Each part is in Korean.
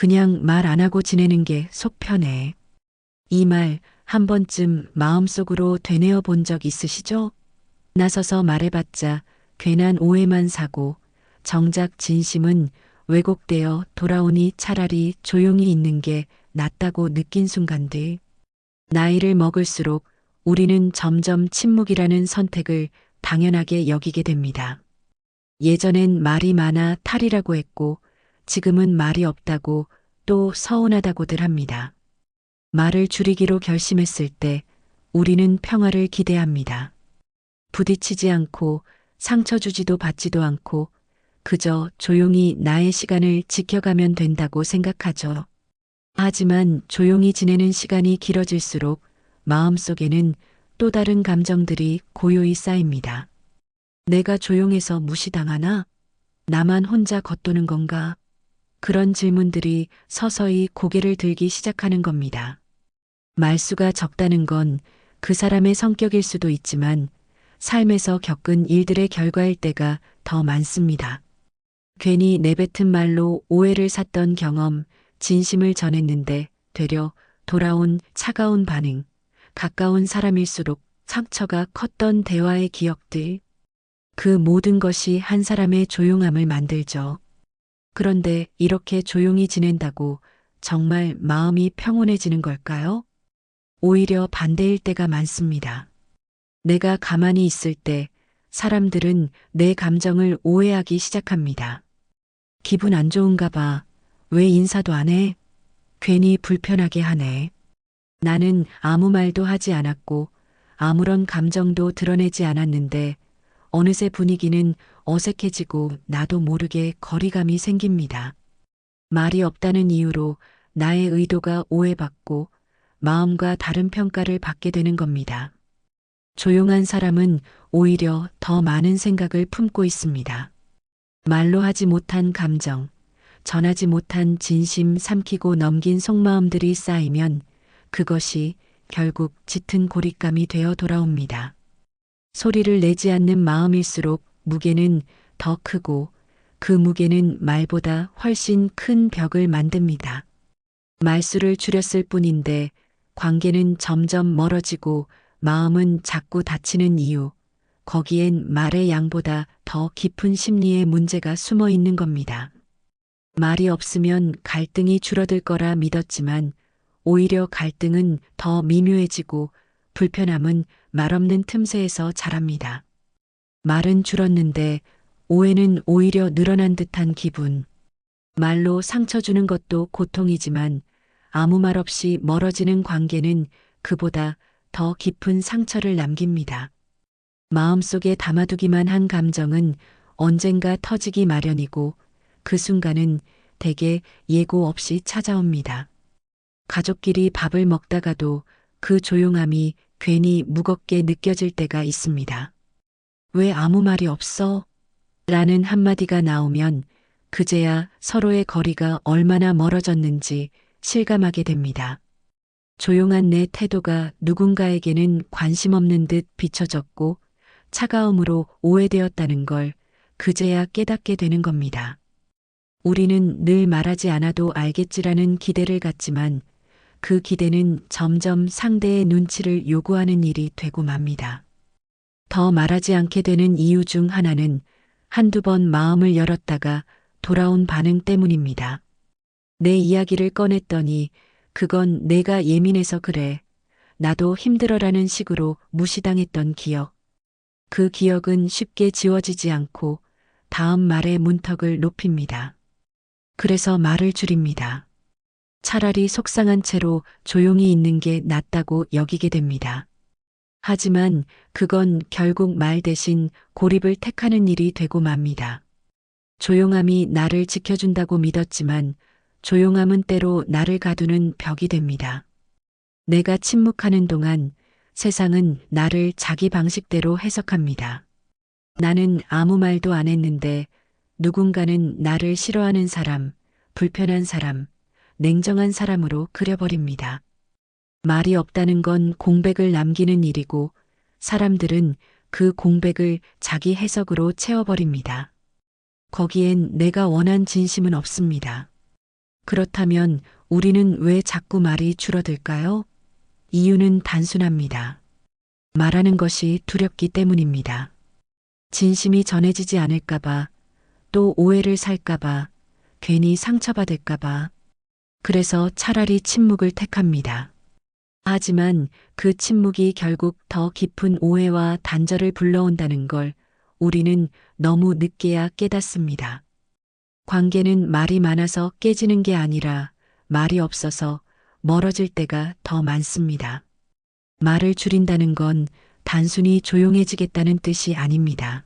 그냥 말 안 하고 지내는 게 속 편해. 이 말 한 번쯤 마음속으로 되뇌어 본 적 있으시죠? 나서서 말해봤자 괜한 오해만 사고 정작 진심은 왜곡되어 돌아오니 차라리 조용히 있는 게 낫다고 느낀 순간들. 나이를 먹을수록 우리는 점점 침묵이라는 선택을 당연하게 여기게 됩니다. 예전엔 말이 많아 탈이라고 했고 지금은 말이 없다고 또 서운하다고들 합니다. 말을 줄이기로 결심했을 때 우리는 평화를 기대합니다. 부딪히지 않고 상처 주지도 받지도 않고 그저 조용히 나의 시간을 지켜가면 된다고 생각하죠. 하지만 조용히 지내는 시간이 길어질수록 마음속에는 또 다른 감정들이 고요히 쌓입니다. 내가 조용해서 무시당하나? 나만 혼자 겉도는 건가? 그런 질문들이 서서히 고개를 들기 시작하는 겁니다. 말수가 적다는 건 그 사람의 성격일 수도 있지만 삶에서 겪은 일들의 결과일 때가 더 많습니다. 괜히 내뱉은 말로 오해를 샀던 경험, 진심을 전했는데 되려 돌아온 차가운 반응, 가까운 사람일수록 상처가 컸던 대화의 기억들, 그 모든 것이 한 사람의 조용함을 만들죠. 그런데 이렇게 조용히 지낸다고 정말 마음이 평온해지는 걸까요? 오히려 반대일 때가 많습니다. 내가 가만히 있을 때 사람들은 내 감정을 오해하기 시작합니다. 기분 안 좋은가 봐. 왜 인사도 안 해? 괜히 불편하게 하네. 나는 아무 말도 하지 않았고 아무런 감정도 드러내지 않았는데 어느새 분위기는 어색해지고 나도 모르게 거리감이 생깁니다. 말이 없다는 이유로 나의 의도가 오해받고 마음과 다른 평가를 받게 되는 겁니다. 조용한 사람은 오히려 더 많은 생각을 품고 있습니다. 말로 하지 못한 감정, 전하지 못한 진심 삼키고 넘긴 속마음들이 쌓이면 그것이 결국 짙은 고립감이 되어 돌아옵니다. 소리를 내지 않는 마음일수록 무게는 더 크고 그 무게는 말보다 훨씬 큰 벽을 만듭니다. 말수를 줄였을 뿐인데 관계는 점점 멀어지고 마음은 자꾸 닫히는 이유, 거기엔 말의 양보다 더 깊은 심리의 문제가 숨어 있는 겁니다. 말이 없으면 갈등이 줄어들 거라 믿었지만 오히려 갈등은 더 미묘해지고 불편함은 말 없는 틈새에서 자랍니다. 말은 줄었는데 오해는 오히려 늘어난 듯한 기분. 말로 상처 주는 것도 고통이지만 아무 말 없이 멀어지는 관계는 그보다 더 깊은 상처를 남깁니다. 마음속에 담아두기만 한 감정은 언젠가 터지기 마련이고 그 순간은 대개 예고 없이 찾아옵니다. 가족끼리 밥을 먹다가도 그 조용함이 괜히 무겁게 느껴질 때가 있습니다. 왜 아무 말이 없어? 라는 한마디가 나오면 그제야 서로의 거리가 얼마나 멀어졌는지 실감하게 됩니다. 조용한 내 태도가 누군가에게는 관심 없는 듯 비춰졌고 차가움으로 오해되었다는 걸 그제야 깨닫게 되는 겁니다. 우리는 늘 말하지 않아도 알겠지라는 기대를 갖지만 그 기대는 점점 상대의 눈치를 요구하는 일이 되고 맙니다. 더 말하지 않게 되는 이유 중 하나는 한두 번 마음을 열었다가 돌아온 반응 때문입니다. 내 이야기를 꺼냈더니 그건 내가 예민해서 그래. 나도 힘들어라는 식으로 무시당했던 기억. 그 기억은 쉽게 지워지지 않고 다음 말의 문턱을 높입니다. 그래서 말을 줄입니다. 차라리 속상한 채로 조용히 있는 게 낫다고 여기게 됩니다. 하지만 그건 결국 말 대신 고립을 택하는 일이 되고 맙니다. 조용함이 나를 지켜준다고 믿었지만 조용함은 때로 나를 가두는 벽이 됩니다. 내가 침묵하는 동안 세상은 나를 자기 방식대로 해석합니다. 나는 아무 말도 안 했는데 누군가는 나를 싫어하는 사람, 불편한 사람, 냉정한 사람으로 그려버립니다. 말이 없다는 건 공백을 남기는 일이고 사람들은 그 공백을 자기 해석으로 채워버립니다. 거기엔 내가 원한 진심은 없습니다. 그렇다면 우리는 왜 자꾸 말이 줄어들까요? 이유는 단순합니다. 말하는 것이 두렵기 때문입니다. 진심이 전해지지 않을까봐, 또 오해를 살까봐, 괜히 상처받을까봐. 그래서 차라리 침묵을 택합니다. 하지만 그 침묵이 결국 더 깊은 오해와 단절을 불러온다는 걸 우리는 너무 늦게야 깨닫습니다. 관계는 말이 많아서 깨지는 게 아니라 말이 없어서 멀어질 때가 더 많습니다. 말을 줄인다는 건 단순히 조용해지겠다는 뜻이 아닙니다.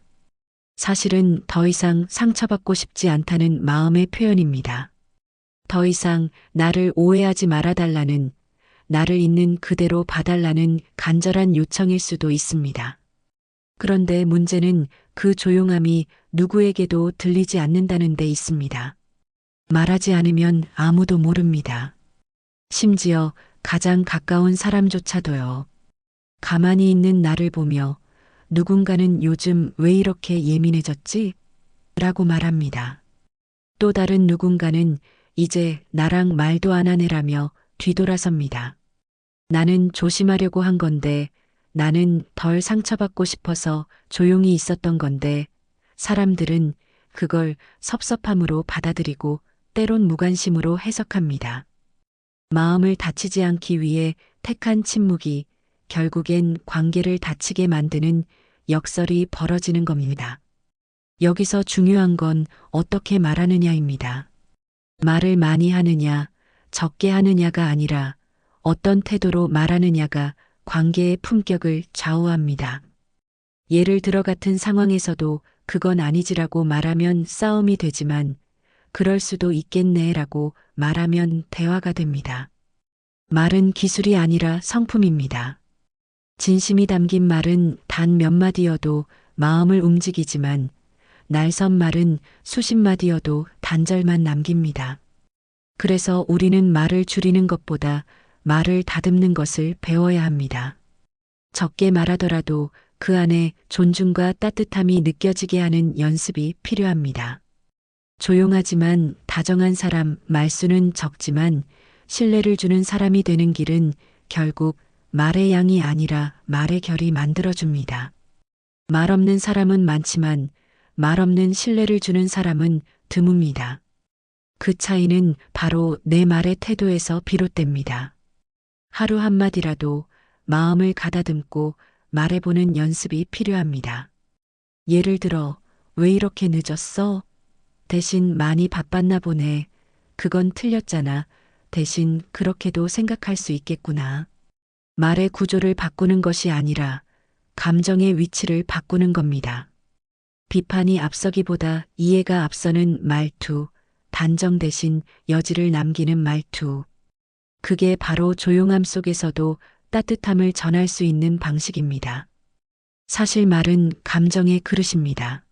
사실은 더 이상 상처받고 싶지 않다는 마음의 표현입니다. 더 이상 나를 오해하지 말아달라는, 나를 있는 그대로 봐달라는 간절한 요청일 수도 있습니다. 그런데 문제는 그 조용함이 누구에게도 들리지 않는다는 데 있습니다. 말하지 않으면 아무도 모릅니다. 심지어 가장 가까운 사람조차도요. 가만히 있는 나를 보며 누군가는 요즘 왜 이렇게 예민해졌지? 라고 말합니다. 또 다른 누군가는 이제 나랑 말도 안 하네라며 뒤돌아섭니다. 나는 조심하려고 한 건데, 나는 덜 상처받고 싶어서 조용히 있었던 건데, 사람들은 그걸 섭섭함으로 받아들이고 때론 무관심으로 해석합니다. 마음을 다치지 않기 위해 택한 침묵이 결국엔 관계를 다치게 만드는 역설이 벌어지는 겁니다. 여기서 중요한 건 어떻게 말하느냐입니다. 말을 많이 하느냐, 적게 하느냐가 아니라 어떤 태도로 말하느냐가 관계의 품격을 좌우합니다. 예를 들어 같은 상황에서도 그건 아니지라고 말하면 싸움이 되지만 그럴 수도 있겠네라고 말하면 대화가 됩니다. 말은 기술이 아니라 성품입니다. 진심이 담긴 말은 단 몇 마디여도 마음을 움직이지만 날선 말은 수십 마디여도 단절만 남깁니다. 그래서 우리는 말을 줄이는 것보다 말을 다듬는 것을 배워야 합니다. 적게 말하더라도 그 안에 존중과 따뜻함이 느껴지게 하는 연습이 필요합니다. 조용하지만 다정한 사람, 말수는 적지만 신뢰를 주는 사람이 되는 길은 결국 말의 양이 아니라 말의 결이 만들어줍니다. 말 없는 사람은 많지만 말 없는 신뢰를 주는 사람은 드뭅니다. 그 차이는 바로 내 말의 태도에서 비롯됩니다. 하루 한마디라도 마음을 가다듬고 말해보는 연습이 필요합니다. 예를 들어, 왜 이렇게 늦었어? 대신 많이 바빴나 보네. 그건 틀렸잖아. 대신 그렇게도 생각할 수 있겠구나. 말의 구조를 바꾸는 것이 아니라 감정의 위치를 바꾸는 겁니다. 비판이 앞서기보다 이해가 앞서는 말투, 단정 대신 여지를 남기는 말투. 그게 바로 조용함 속에서도 따뜻함을 전할 수 있는 방식입니다. 사실 말은 감정의 그릇입니다.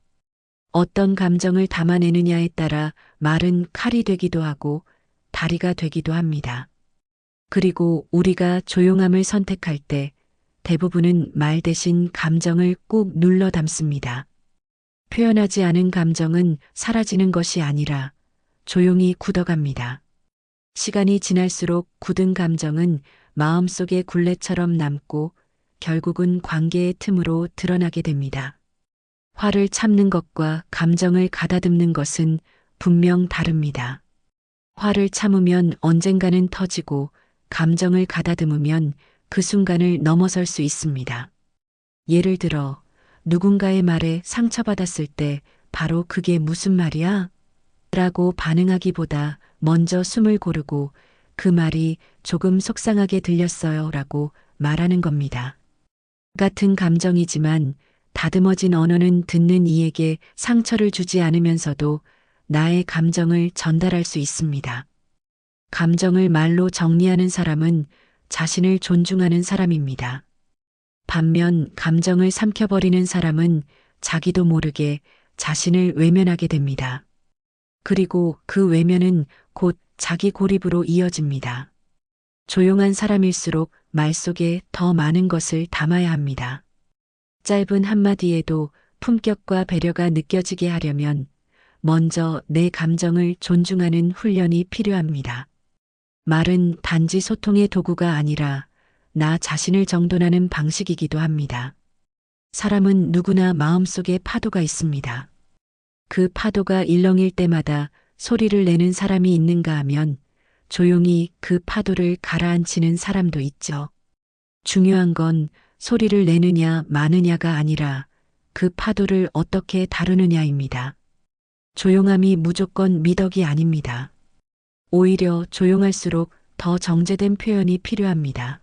어떤 감정을 담아내느냐에 따라 말은 칼이 되기도 하고 다리가 되기도 합니다. 그리고 우리가 조용함을 선택할 때 대부분은 말 대신 감정을 꾹 눌러 담습니다. 표현하지 않은 감정은 사라지는 것이 아니라 조용히 굳어갑니다. 시간이 지날수록 굳은 감정은 마음속의 굴레처럼 남고 결국은 관계의 틈으로 드러나게 됩니다. 화를 참는 것과 감정을 가다듬는 것은 분명 다릅니다. 화를 참으면 언젠가는 터지고 감정을 가다듬으면 그 순간을 넘어설 수 있습니다. 예를 들어 누군가의 말에 상처받았을 때 바로 그게 무슨 말이야? 라고 반응하기보다 먼저 숨을 고르고 그 말이 조금 속상하게 들렸어요 라고 말하는 겁니다. 같은 감정이지만 다듬어진 언어는 듣는 이에게 상처를 주지 않으면서도 나의 감정을 전달할 수 있습니다. 감정을 말로 정리하는 사람은 자신을 존중하는 사람입니다. 반면 감정을 삼켜버리는 사람은 자기도 모르게 자신을 외면하게 됩니다. 그리고 그 외면은 곧 자기 고립으로 이어집니다. 조용한 사람일수록 말 속에 더 많은 것을 담아야 합니다. 짧은 한마디에도 품격과 배려가 느껴지게 하려면 먼저 내 감정을 존중하는 훈련이 필요합니다. 말은 단지 소통의 도구가 아니라 나 자신을 정돈하는 방식이기도 합니다. 사람은 누구나 마음속에 파도가 있습니다. 그 파도가 일렁일 때마다 소리를 내는 사람이 있는가 하면 조용히 그 파도를 가라앉히는 사람도 있죠. 중요한 건 소리를 내느냐 마느냐가 아니라 그 파도를 어떻게 다루느냐입니다. 조용함이 무조건 미덕이 아닙니다. 오히려 조용할수록 더 정제된 표현이 필요합니다.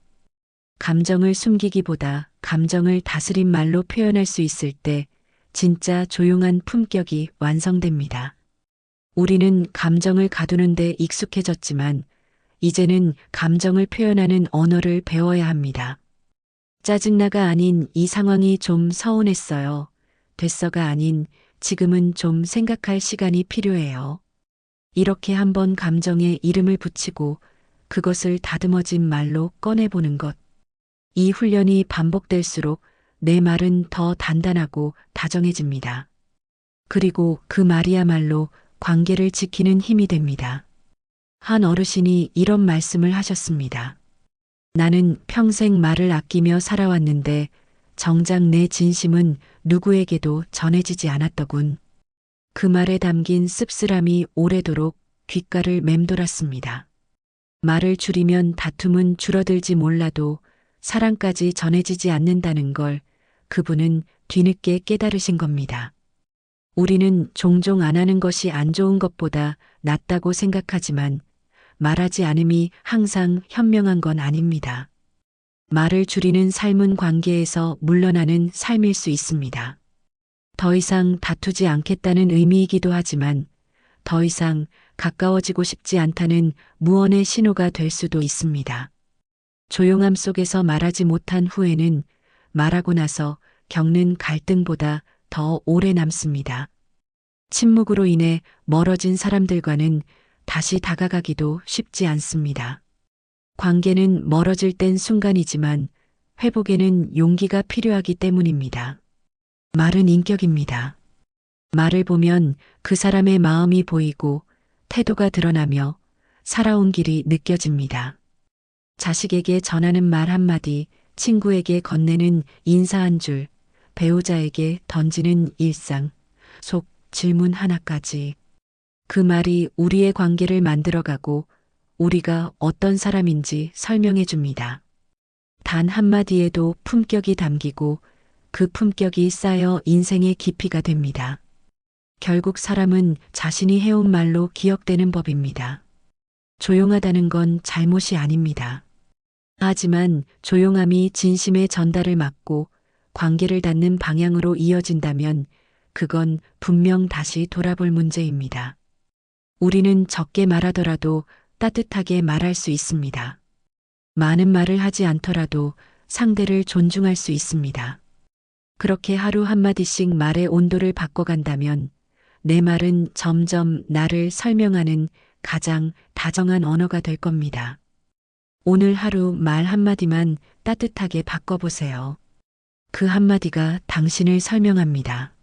감정을 숨기기보다 감정을 다스린 말로 표현할 수 있을 때 진짜 조용한 품격이 완성됩니다. 우리는 감정을 가두는데 익숙해졌지만 이제는 감정을 표현하는 언어를 배워야 합니다. 짜증나가 아닌 이 상황이 좀 서운했어요. 됐어가 아닌 지금은 좀 생각할 시간이 필요해요. 이렇게 한번 감정에 이름을 붙이고 그것을 다듬어진 말로 꺼내보는 것. 이 훈련이 반복될수록 내 말은 더 단단하고 다정해집니다. 그리고 그 말이야말로 관계를 지키는 힘이 됩니다. 한 어르신이 이런 말씀을 하셨습니다. 나는 평생 말을 아끼며 살아왔는데 정작 내 진심은 누구에게도 전해지지 않았더군. 그 말에 담긴 씁쓸함이 오래도록 귓가를 맴돌았습니다. 말을 줄이면 다툼은 줄어들지 몰라도 사랑까지 전해지지 않는다는 걸 그분은 뒤늦게 깨달으신 겁니다. 우리는 종종 안 하는 것이 안 좋은 것보다 낫다고 생각하지만 말하지 않음이 항상 현명한 건 아닙니다. 말을 줄이는 삶은 관계에서 물러나는 삶일 수 있습니다. 더 이상 다투지 않겠다는 의미이기도 하지만 더 이상 가까워지고 싶지 않다는 무언의 신호가 될 수도 있습니다. 조용함 속에서 말하지 못한 후에는 말하고 나서 겪는 갈등보다 더 오래 남습니다. 침묵으로 인해 멀어진 사람들과는 다시 다가가기도 쉽지 않습니다. 관계는 멀어질 땐 순간이지만 회복에는 용기가 필요하기 때문입니다. 말은 인격입니다. 말을 보면 그 사람의 마음이 보이고 태도가 드러나며 살아온 길이 느껴집니다. 자식에게 전하는 말 한마디, 친구에게 건네는 인사 한 줄, 배우자에게 던지는 일상, 속 질문 하나까지. 그 말이 우리의 관계를 만들어가고 우리가 어떤 사람인지 설명해 줍니다. 단 한마디에도 품격이 담기고 그 품격이 쌓여 인생의 깊이가 됩니다. 결국 사람은 자신이 해온 말로 기억되는 법입니다. 조용하다는 건 잘못이 아닙니다. 하지만 조용함이 진심의 전달을 막고 관계를 닫는 방향으로 이어진다면 그건 분명 다시 돌아볼 문제입니다. 우리는 적게 말하더라도 따뜻하게 말할 수 있습니다. 많은 말을 하지 않더라도 상대를 존중할 수 있습니다. 그렇게 하루 한마디씩 말의 온도를 바꿔간다면 내 말은 점점 나를 설명하는 가장 다정한 언어가 될 겁니다. 오늘 하루 말 한마디만 따뜻하게 바꿔보세요. 그 한마디가 당신을 설명합니다.